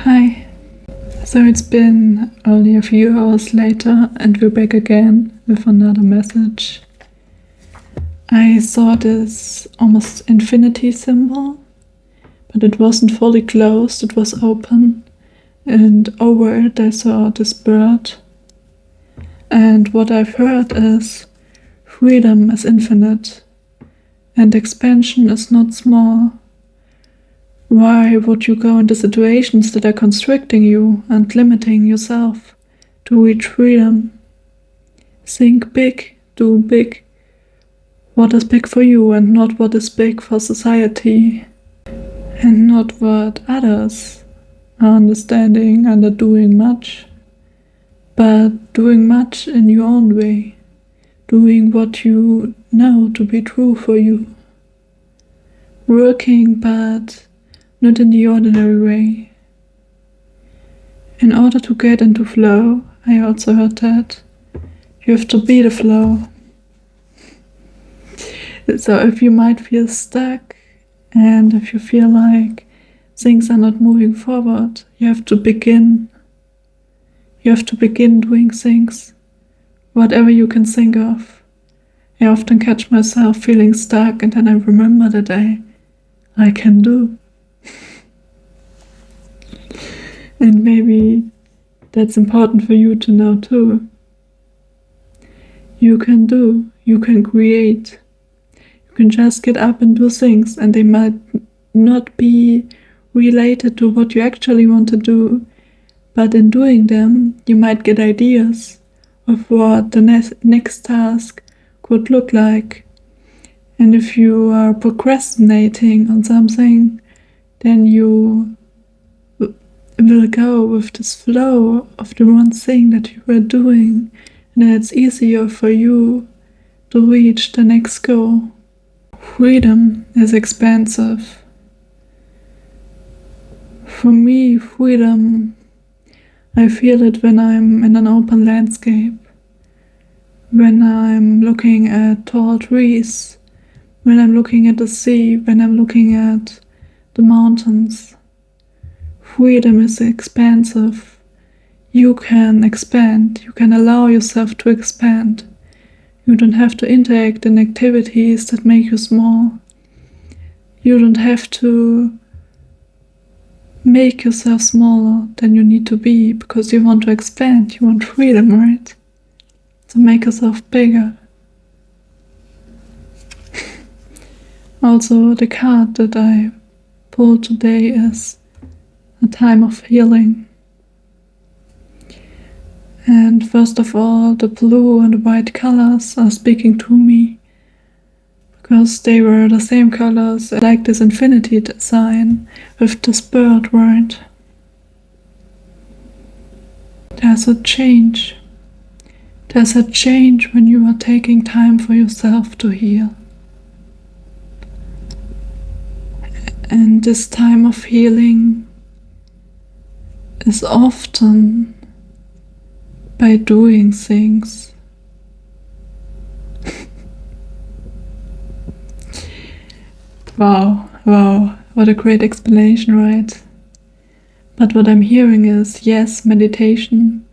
Hi. So it's been only a few hours later and we're back again with another message. I saw this almost infinity symbol, but it wasn't fully closed, it was open, and over it I saw this bird. And what I've heard is freedom is infinite and expansion is not small. Why would you go into situations that are constricting you and limiting yourself to reach freedom? Think big, do big. What is big for you and not what is big for society, and not what others are understanding and are doing much, but doing much in your own way, doing what you know to be true for you, working but not in the ordinary way. In order to get into flow, I also heard that you have to be the flow. So if you might feel stuck and if you feel like things are not moving forward, you have to begin. You have to begin doing things, whatever you can think of. I often catch myself feeling stuck and then I remember that I can do. And maybe that's important for you to know too. You can do, you can create. You can just get up and do things, and they might not be related to what you actually want to do, but in doing them, you might get ideas of what the next task could look like. And if you are procrastinating on something, then you will go with this flow of the one thing that you are doing, and then it's easier for you to reach the next goal. Freedom is expansive. For me, freedom, I feel it when I'm in an open landscape, when I'm looking at tall trees, when I'm looking at the sea, when I'm looking at the mountains. Freedom is expansive. You can expand. You can allow yourself to expand. You don't have to interact in activities that make you small. You don't have to make yourself smaller than you need to be because you want to expand. You want freedom, right? So make yourself bigger. Also, the card that I pulled today is a time of healing. And first of all, the blue and the white colors are speaking to me because they were the same colors like this infinity sign with this bird, right? There's a change. There's a change when you are taking time for yourself to heal. And this time of healing is often by doing things. Wow, what a great explanation, right? But what I'm hearing is, yes, meditation,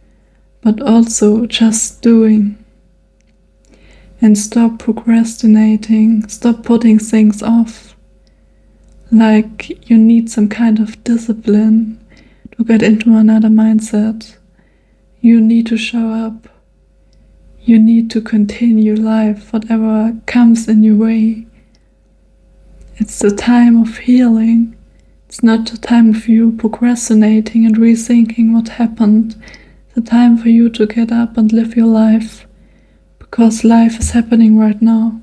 but also just doing. And stop procrastinating, stop putting things off. Like you need some kind of discipline to get into another mindset. You need to show up. You need to continue life, whatever comes in your way. It's the time of healing. It's not the time of you procrastinating and rethinking what happened. It's the time for you to get up and live your life, because life is happening right now.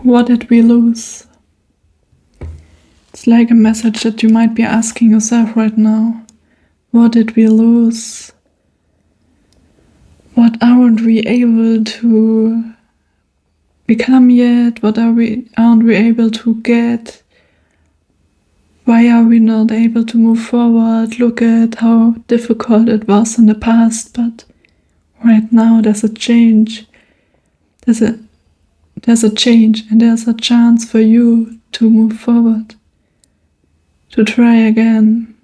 What did we lose? It's like a message that you might be asking yourself right now. What did we lose? What aren't we able to become yet? What aren't we able to get? Why are we not able to move forward? Look at how difficult it was in the past, but right now there's a change. There's a change and there's a chance for you to move forward. to try again.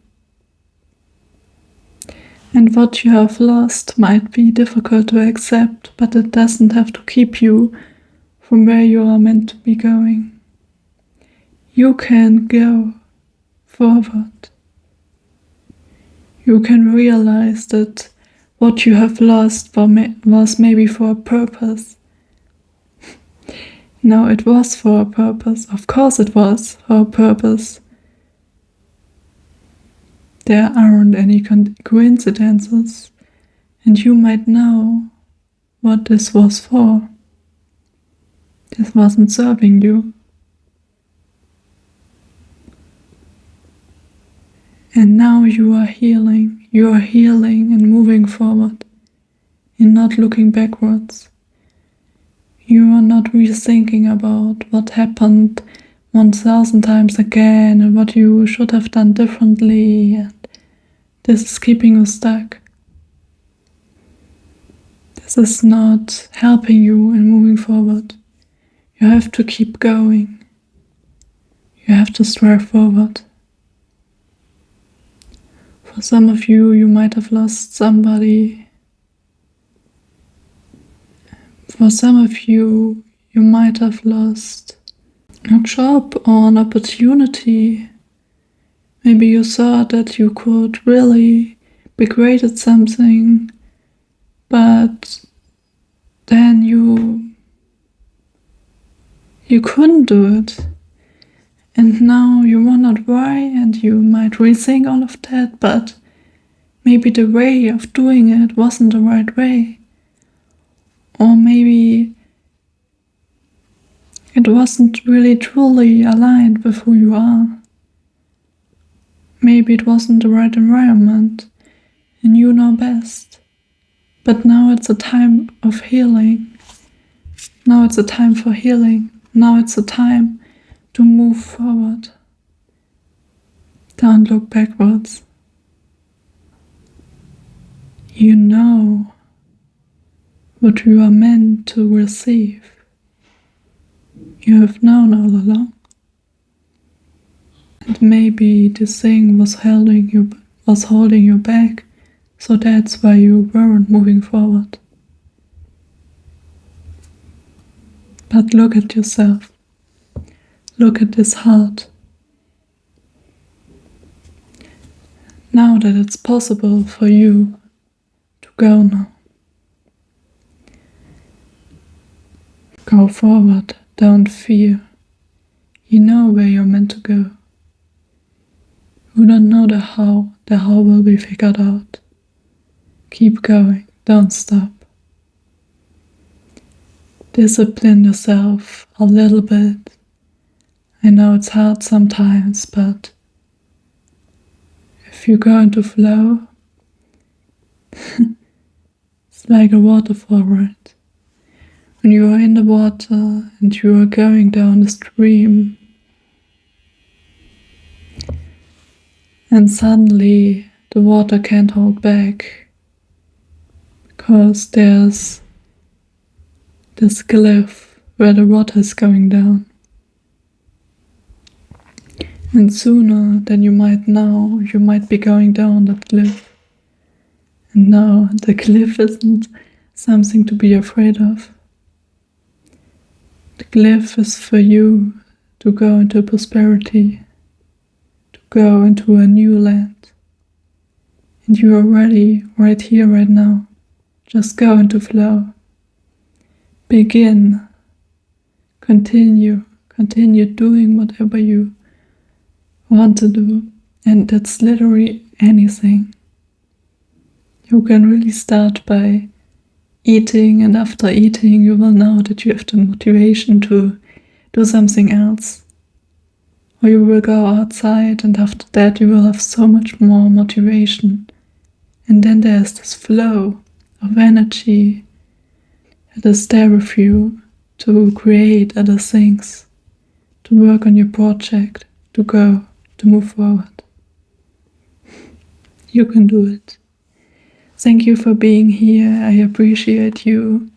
And what you have lost might be difficult to accept, but it doesn't have to keep you from where you are meant to be going. You can go forward. You can realize that what you have lost was maybe for a purpose. No, it was for a purpose. Of course it was for a purpose. There aren't any coincidences, and you might know what this was for. This wasn't serving you. And now you are healing and moving forward. You're not looking backwards. You are not rethinking about what happened 1,000 times again and what you should have done differently, and this is keeping you stuck. This is not helping you in moving forward. You have to keep going. You have to strive forward. For some of you, you might have lost somebody. For some of you, you might have lost a job or an opportunity. Maybe you thought that you could really be great at something, but then you couldn't do it. And now you wondered why, and you might rethink all of that, but maybe the way of doing it wasn't the right way. Or maybe it wasn't really truly aligned with who you are. Maybe it wasn't the right environment, and you know best. But now it's a time of healing. Now it's a time for healing. Now it's a time to move forward. Don't look backwards. You know what you are meant to receive. You have known all along. And maybe this thing was holding you back, so that's why you weren't moving forward. But look at yourself. Look at this heart. Now that it's possible for you to go now. Go forward, don't fear. You know where you're meant to go. You don't know the how will be figured out. Keep going, don't stop. Discipline yourself a little bit. I know it's hard sometimes, but if you go into flow, it's like a waterfall, right? When you are in the water and you are going down the stream, and suddenly the water can't hold back because there's this cliff where the water is going down. And sooner than you might know, you might be going down that cliff. And no, the cliff isn't something to be afraid of. The cliff is for you to go into prosperity, to go into a new land. And you are ready right here, right now. Just go into flow. Begin. Continue doing whatever you want to do, and that's literally anything. You can really start by eating, and after eating you will know that you have the motivation to do something else. Or you will go outside, and after that you will have so much more motivation. And then there's this flow of energy that is there with you to create other things, to work on your project, to move forward. You can do it. Thank you for being here. I appreciate you.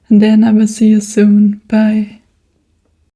And then I will see you soon. Bye.